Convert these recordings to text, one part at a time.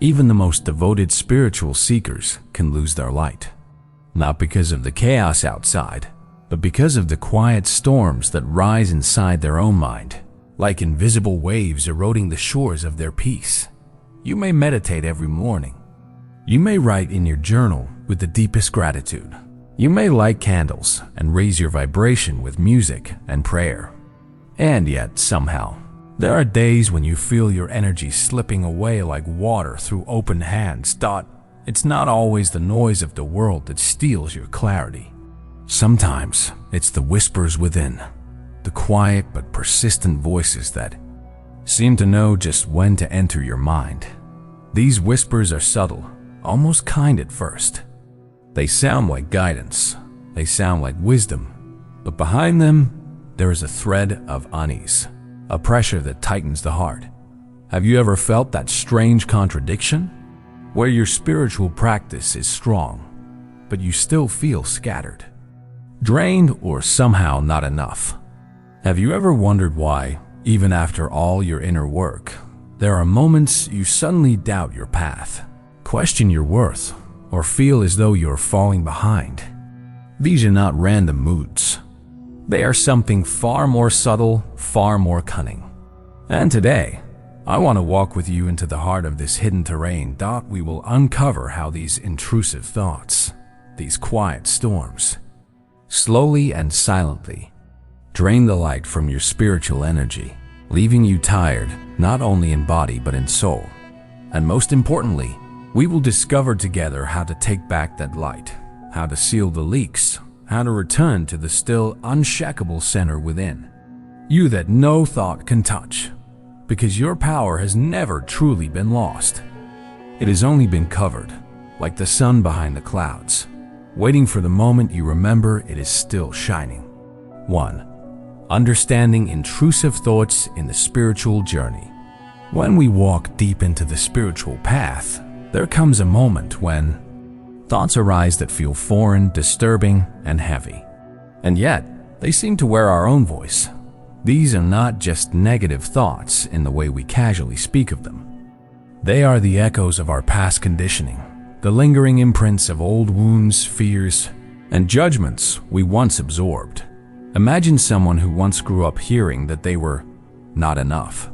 Even the most devoted spiritual seekers can lose their light. Not because of the chaos outside, but because of the quiet storms that rise inside their own mind, like invisible waves eroding the shores of their peace. You may meditate every morning. You may write in your journal with the deepest gratitude. You may light candles and raise your vibration with music and prayer. And yet, somehow, there are days when you feel your energy slipping away like water through open hands. It's not always the noise of the world that steals your clarity. Sometimes it's the whispers within, the quiet but persistent voices that seem to know just when to enter your mind. These whispers are subtle, almost kind at first. They sound like guidance, they sound like wisdom, but behind them, there is a thread of unease, a pressure that tightens the heart. Have you ever felt that strange contradiction? Where your spiritual practice is strong, but you still feel scattered, drained, or somehow not enough. Have you ever wondered why, even after all your inner work, there are moments you suddenly doubt your path, question your worth, or feel as though you're falling behind? These are not random moods. They are something far more subtle, far more cunning. And today, I want to walk with you into the heart of this hidden terrain. We will uncover how these intrusive thoughts, these quiet storms, slowly and silently drain the light from your spiritual energy, leaving you tired not only in body but in soul. And most importantly, we will discover together how to take back that light, how to seal the leaks, how to return to the still, unshakable center within. You that no thought can touch, because your power has never truly been lost. It has only been covered, like the sun behind the clouds, waiting for the moment you remember it is still shining. 1. Understanding intrusive thoughts in the spiritual journey. When we walk deep into the spiritual path, there comes a moment when thoughts arise that feel foreign, disturbing, and heavy. And yet, they seem to wear our own voice. These are not just negative thoughts in the way we casually speak of them. They are the echoes of our past conditioning, the lingering imprints of old wounds, fears, and judgments we once absorbed. Imagine someone who once grew up hearing that they were not enough.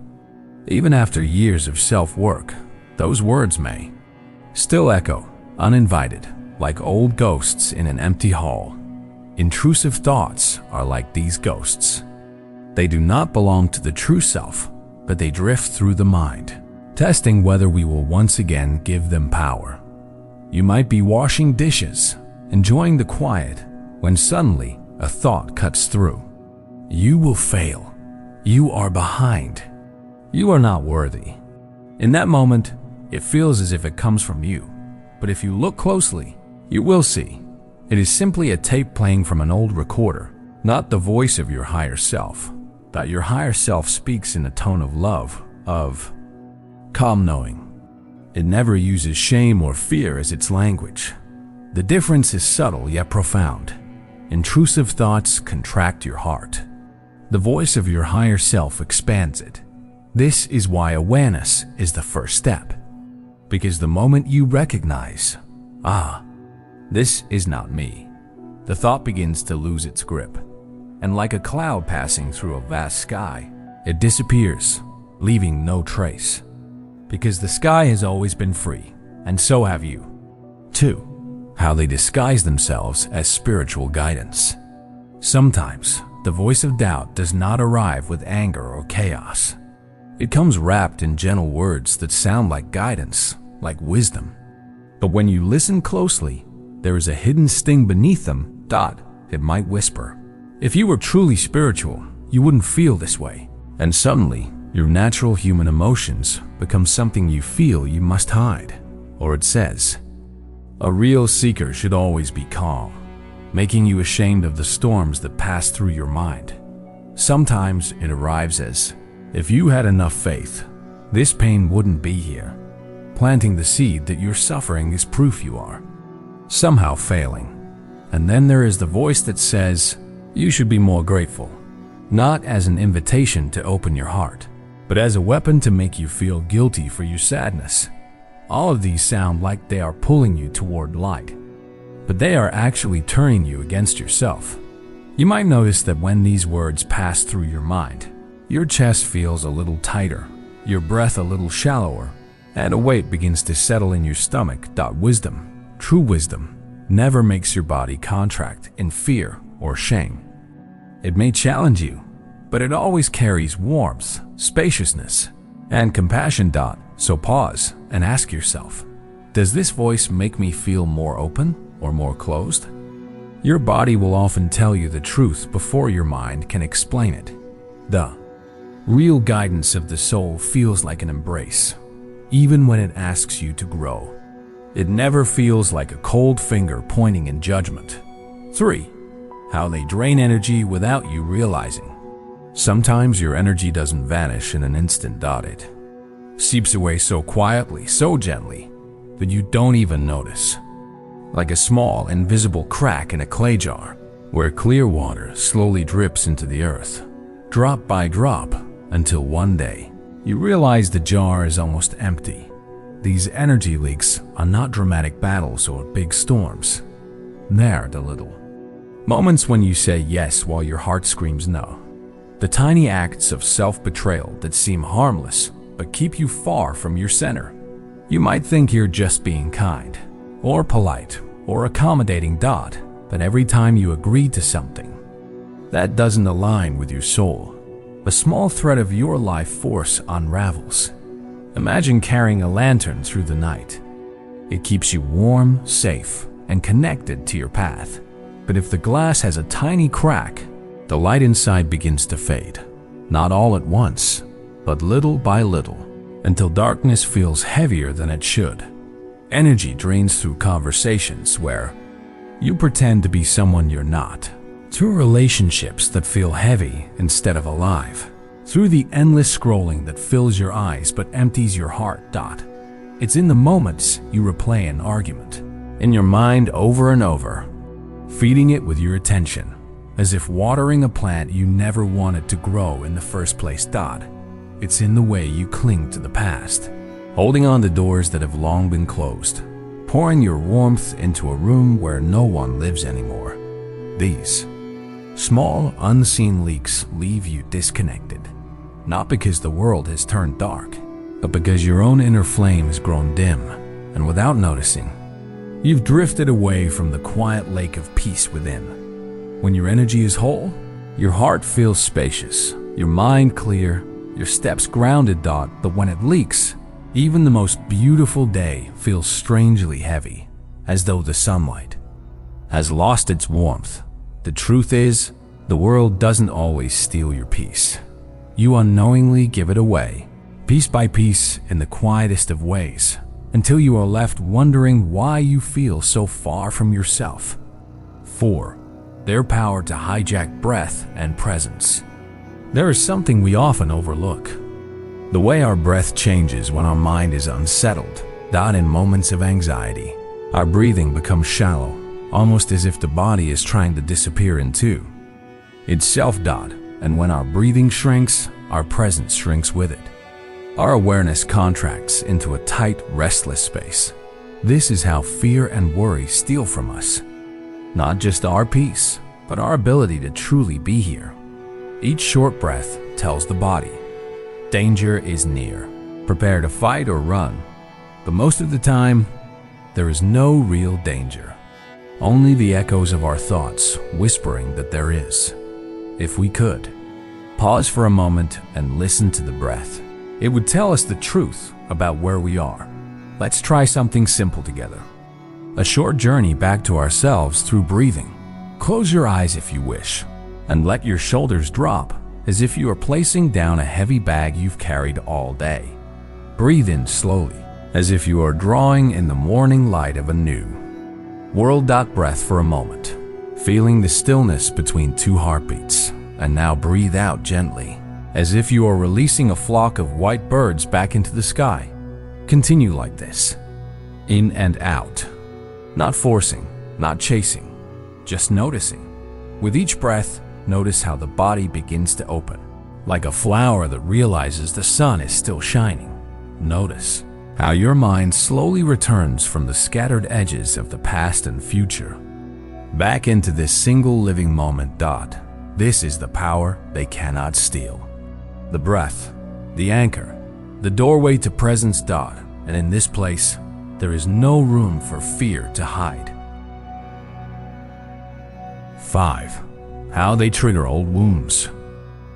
Even after years of self-work, those words may still echo, uninvited, like old ghosts in an empty hall. Intrusive thoughts are like these ghosts. They do not belong to the true self, but they drift through the mind, testing whether we will once again give them power. You might be washing dishes, enjoying the quiet, when suddenly a thought cuts through. You will fail. You are behind. You are not worthy. In that moment, it feels as if it comes from you. But if you look closely, you will see. It is simply a tape playing from an old recorder, not the voice of your higher self. That your higher self speaks in a tone of love, of calm knowing. It never uses shame or fear as its language. The difference is subtle yet profound. Intrusive thoughts contract your heart. The voice of your higher self expands it. This is why awareness is the first step. Because the moment you recognize, this is not me, the thought begins to lose its grip. And like a cloud passing through a vast sky, it disappears, leaving no trace. Because the sky has always been free, and so have you. 2. How they disguise themselves as spiritual guidance. Sometimes, the voice of doubt does not arrive with anger or chaos. It comes wrapped in gentle words that sound like guidance, like wisdom. But when you listen closely, there is a hidden sting beneath them. It might whisper, "If you were truly spiritual, you wouldn't feel this way." And suddenly, your natural human emotions become something you feel you must hide. Or it says, "A real seeker should always be calm," making you ashamed of the storms that pass through your mind. Sometimes it arrives as, "If you had enough faith, this pain wouldn't be here," planting the seed that your suffering is proof you are somehow failing. And then there is the voice that says, "You should be more grateful," not as an invitation to open your heart, but as a weapon to make you feel guilty for your sadness. All of these sound like they are pulling you toward light, but they are actually turning you against yourself. You might notice that when these words pass through your mind, your chest feels a little tighter, your breath a little shallower, and a weight begins to settle in your stomach. Wisdom, true wisdom, never makes your body contract in fear or shame. It may challenge you, but it always carries warmth, spaciousness, and compassion. So pause and ask yourself, does this voice make me feel more open or more closed? Your body will often tell you the truth before your mind can explain it. The real guidance of the soul feels like an embrace, even when it asks you to grow. It never feels like a cold finger pointing in judgment. 3. How they drain energy without you realizing. Sometimes your energy doesn't vanish in an instant. It seeps away so quietly, so gently, that you don't even notice. Like a small, invisible crack in a clay jar, where clear water slowly drips into the earth, drop by drop, until one day, you realize the jar is almost empty. These energy leaks are not dramatic battles or big storms. They're the little moments when you say yes while your heart screams no. The tiny acts of self-betrayal that seem harmless but keep you far from your center. You might think you're just being kind, or polite, or accommodating. But every time you agree to something that doesn't align with your soul, a small thread of your life force unravels. Imagine carrying a lantern through the night. It keeps you warm, safe, and connected to your path. But if the glass has a tiny crack, the light inside begins to fade. Not all at once, but little by little, until darkness feels heavier than it should. Energy drains through conversations where you pretend to be someone you're not, through relationships that feel heavy instead of alive, through the endless scrolling that fills your eyes but empties your heart. It's in the moments you replay an argument in your mind over and over, feeding it with your attention, as if watering a plant you never wanted to grow in the first place. It's in the way you cling to the past, holding on to doors that have long been closed, pouring your warmth into a room where no one lives anymore. These small, unseen leaks leave you disconnected, not because the world has turned dark, but because your own inner flame has grown dim, and without noticing, you've drifted away from the quiet lake of peace within. When your energy is whole, your heart feels spacious, your mind clear, your steps grounded. But when it leaks, even the most beautiful day feels strangely heavy, as though the sunlight has lost its warmth. The truth is, the world doesn't always steal your peace. You unknowingly give it away, piece by piece, in the quietest of ways, until you are left wondering why you feel so far from yourself. 4. Their power to hijack breath and presence. There is something we often overlook. The way our breath changes when our mind is unsettled. In moments of anxiety, our breathing becomes shallow, almost as if the body is trying to disappear into itself. And when our breathing shrinks, our presence shrinks with it. Our awareness contracts into a tight, restless space. This is how fear and worry steal from us. Not just our peace, but our ability to truly be here. Each short breath tells the body, danger is near. Prepare to fight or run. But most of the time, there is no real danger. Only the echoes of our thoughts whispering that there is. If we could pause for a moment and listen to the breath, it would tell us the truth about where we are. Let's try something simple together. A short journey back to ourselves through breathing. Close your eyes if you wish, and let your shoulders drop as if you are placing down a heavy bag you've carried all day. Breathe in slowly, as if you are drawing in the morning light of a new world. Breath for a moment, feeling the stillness between two heartbeats, and now breathe out gently, as if you are releasing a flock of white birds back into the sky. Continue like this, in and out, not forcing, not chasing, just noticing. With each breath, notice how the body begins to open, like a flower that realizes the sun is still shining. Notice How your mind slowly returns from the scattered edges of the past and future back into this single living moment. This is the power they cannot steal. The breath, the anchor, the doorway to presence. And in this place, there is no room for fear to hide. 5. How they trigger old wounds.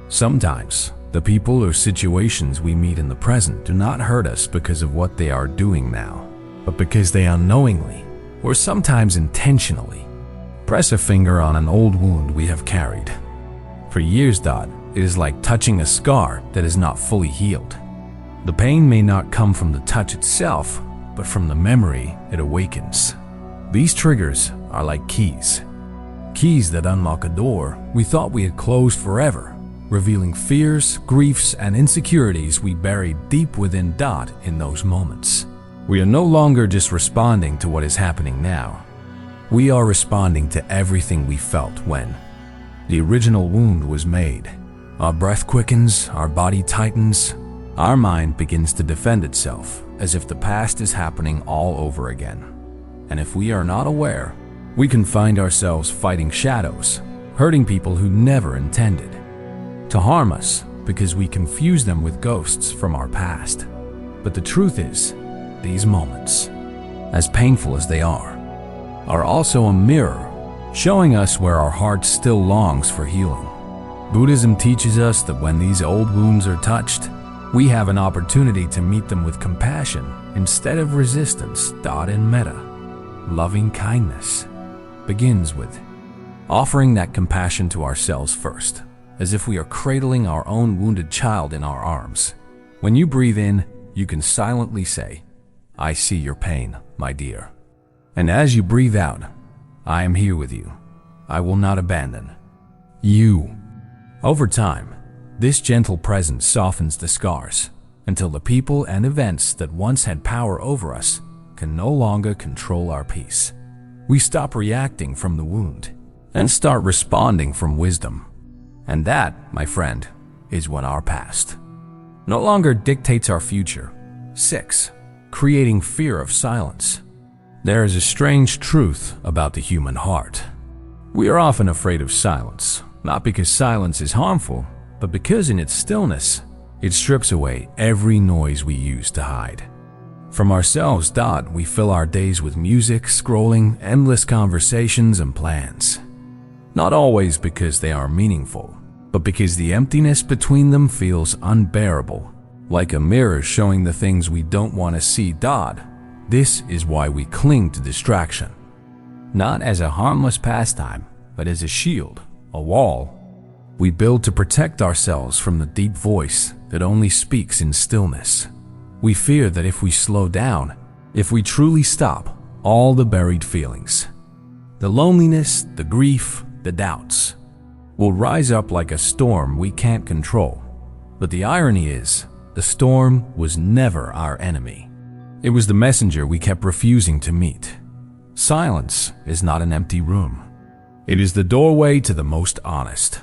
Sometimes, the people or situations we meet in the present do not hurt us because of what they are doing now, but because they unknowingly, or sometimes intentionally, press a finger on an old wound we have carried for years. It is like touching a scar that is not fully healed. The pain may not come from the touch itself, but from the memory it awakens. These triggers are like keys that unlock a door we thought we had closed forever, revealing fears, griefs, and insecurities we buried deep within. In those moments, we are no longer just responding to what is happening now. We are responding to everything we felt when the original wound was made. Our breath quickens, our body tightens, our mind begins to defend itself as if the past is happening all over again. And if we are not aware, we can find ourselves fighting shadows, hurting people who never intended to harm us because we confuse them with ghosts from our past. But the truth is, these moments, as painful as they are also a mirror showing us where our heart still longs for healing. Buddhism teaches us that when these old wounds are touched, we have an opportunity to meet them with compassion instead of resistance. In metta, loving kindness begins with offering that compassion to ourselves first, as if we are cradling our own wounded child in our arms. When you breathe in, you can silently say, "I see your pain, my dear." And as you breathe out, "I am here with you. I will not abandon you." Over time, this gentle presence softens the scars until the people and events that once had power over us can no longer control our peace. We stop reacting from the wound and start responding from wisdom. And that, my friend, is when our past no longer dictates our future. 6. Creating fear of silence. There is a strange truth about the human heart. We are often afraid of silence, not because silence is harmful, but because in its stillness, it strips away every noise we use to hide from ourselves. We fill our days with music, scrolling, endless conversations, and plans. Not always because they are meaningful, but because the emptiness between them feels unbearable, like a mirror showing the things we don't want to see. This is why we cling to distraction, not as a harmless pastime, but as a shield, a wall we build to protect ourselves from the deep voice that only speaks in stillness. We fear that if we slow down, if we truly stop, all the buried feelings, the loneliness, the grief, the doubts, will rise up like a storm we can't control. But the irony is, the storm was never our enemy. It was the messenger we kept refusing to meet. Silence is not an empty room. It is the doorway to the most honest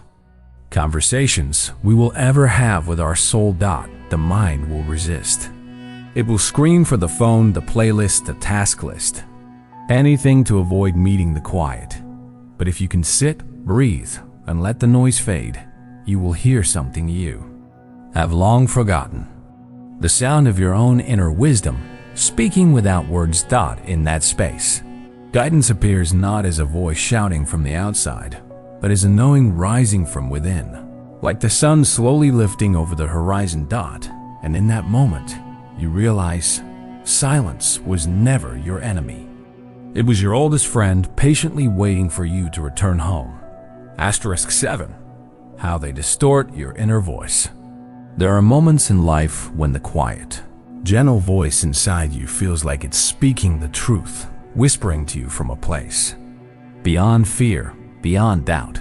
conversations we will ever have with our soul. The mind will resist. It will scream for the phone, the playlist, the task list, anything to avoid meeting the quiet. But if you can sit, breathe, and let the noise fade, you will hear something you have long forgotten. The sound of your own inner wisdom speaking without words. In that space, guidance appears not as a voice shouting from the outside, but as a knowing rising from within, like the sun slowly lifting over the horizon. And in that moment, you realize silence was never your enemy. It was your oldest friend patiently waiting for you to return home. *7. How they distort your inner voice. There are moments in life when the quiet, gentle voice inside you feels like it's speaking the truth, whispering to you from a place beyond fear, beyond doubt.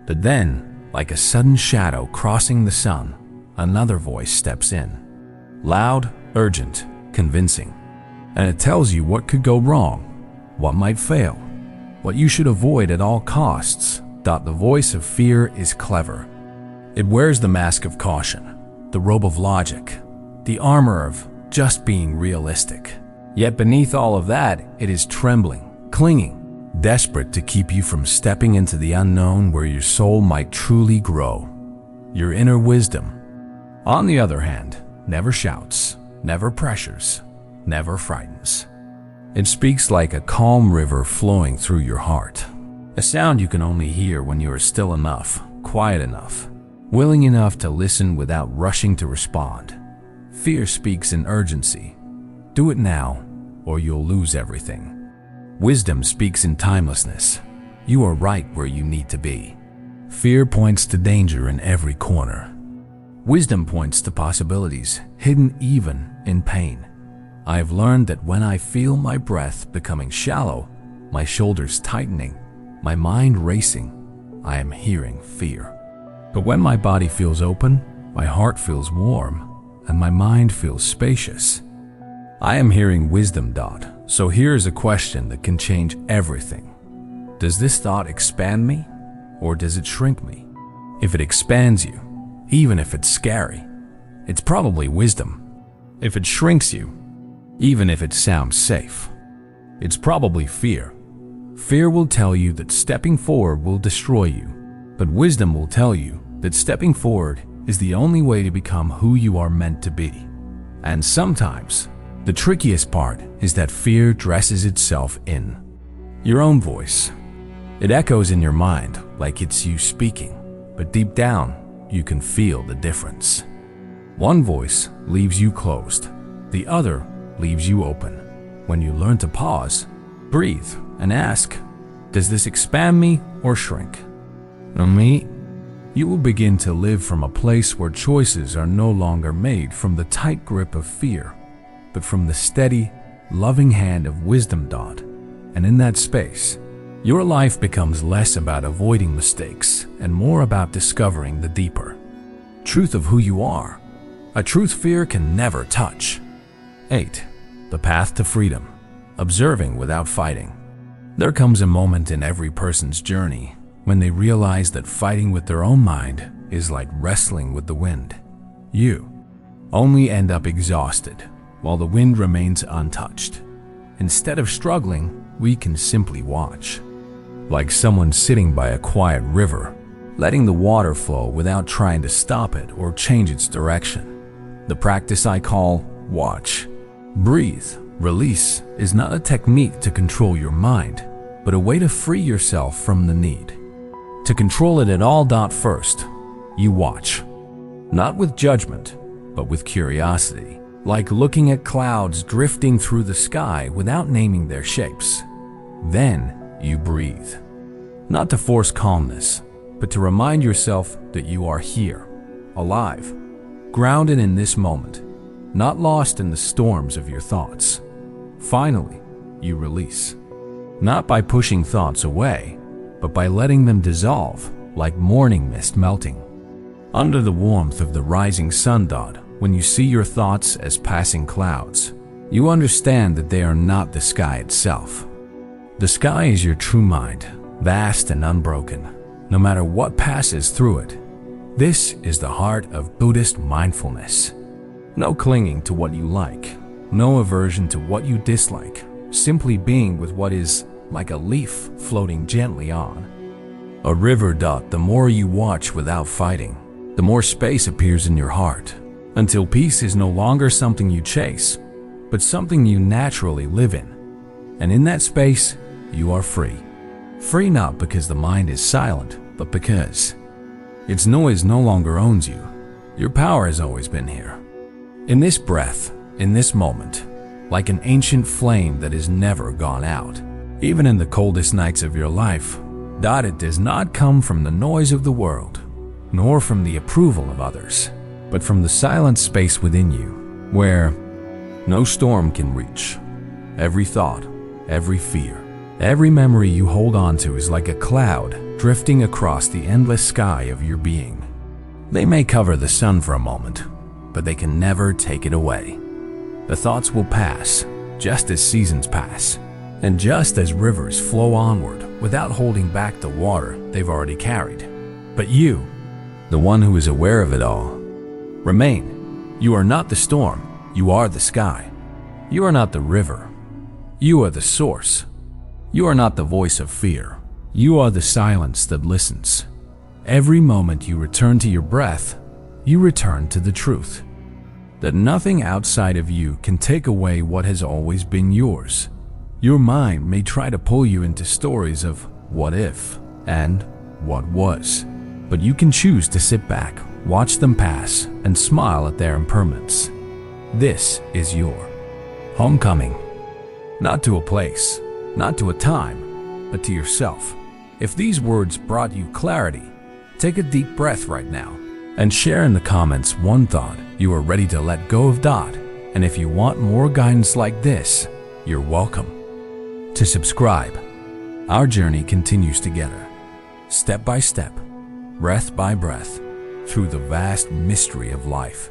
But then, like a sudden shadow crossing the sun, another voice steps in. Loud, urgent, convincing. And it tells you what could go wrong, what might fail, what you should avoid at all costs. The voice of fear is clever. It wears the mask of caution, the robe of logic, the armor of just being realistic. Yet beneath all of that, it is trembling, clinging, desperate to keep you from stepping into the unknown where your soul might truly grow. Your inner wisdom, on the other hand, never shouts, never pressures, never frightens. It speaks like a calm river flowing through your heart, a sound you can only hear when you are still enough, quiet enough, willing enough to listen without rushing to respond. Fear speaks in urgency. Do it now, or you'll lose everything. Wisdom speaks in timelessness. You are right where you need to be. Fear points to danger in every corner. Wisdom points to possibilities hidden even in pain. I have learned that when I feel my breath becoming shallow, my shoulders tightening, my mind racing, I am hearing fear. But when my body feels open, my heart feels warm, and my mind feels spacious, I am hearing wisdom. So here's a question that can change everything. Does this thought expand me, or does it shrink me? If it expands you, even if it's scary, it's probably wisdom. If it shrinks you, even if it sounds safe, it's probably fear. Fear will tell you that stepping forward will destroy you, but wisdom will tell you that stepping forward is the only way to become who you are meant to be. And sometimes, the trickiest part is that fear dresses itself in your own voice. It echoes in your mind like it's you speaking, but deep down, you can feel the difference. One voice leaves you closed, the other leaves you open. When you learn to pause, breathe, and ask, does this expand me or shrink? Me? You will begin to live from a place where choices are no longer made from the tight grip of fear, but from the steady, loving hand of wisdom. And in that space, your life becomes less about avoiding mistakes and more about discovering the deeper truth of who you are, a truth fear can never touch. 8. The path to freedom. Observing without fighting. There comes a moment in every person's journey when they realize that fighting with their own mind is like wrestling with the wind. You only end up exhausted while the wind remains untouched. Instead of struggling, we can simply watch. Like someone sitting by a quiet river, letting the water flow without trying to stop it or change its direction. The practice I call watch, breathe, release is not a technique to control your mind, but a way to free yourself from the need to control it at all. First, you watch, not with judgment, but with curiosity, like looking at clouds drifting through the sky without naming their shapes. Then you breathe, not to force calmness, but to remind yourself that you are here, alive, grounded in this moment, not lost in the storms of your thoughts. Finally, you release, not by pushing thoughts away, but by letting them dissolve like morning mist melting under the warmth of the rising sun. When you see your thoughts as passing clouds, you understand that they are not the sky itself. The sky is your true mind, vast and unbroken, no matter what passes through it. This is the heart of Buddhist mindfulness. No clinging to what you like, no aversion to what you dislike, simply being with what is like a leaf floating gently on a river. The more you watch without fighting, the more space appears in your heart, until peace is no longer something you chase, but something you naturally live in. And in that space, you are free. Free not because the mind is silent, but because its noise no longer owns you. Your power has always been here. In this breath, in this moment, like an ancient flame that has never gone out, even in the coldest nights of your life. It does not come from the noise of the world, nor from the approval of others, but from the silent space within you, where no storm can reach. Every thought, every fear, every memory you hold on to is like a cloud drifting across the endless sky of your being. They may cover the sun for a moment, but they can never take it away. The thoughts will pass, just as seasons pass, and just as rivers flow onward without holding back the water they've already carried. But you, the one who is aware of it all, remain. You are not the storm, You are the sky. You are not the river. You are the source. You are not the voice of fear. You are the silence that listens. Every moment you return to your breath, you return to the truth. That nothing outside of you can take away what has always been yours. Your mind may try to pull you into stories of what if and what was, but you can choose to sit back, watch them pass, and smile at their impermanence. This is your homecoming. Not to a place, not to a time, but to yourself. If these words brought you clarity, take a deep breath right now and share in the comments one thought you are ready to let go of. And if you want more guidance like this, you're welcome to subscribe. Our journey continues together, step by step, breath by breath, through the vast mystery of life.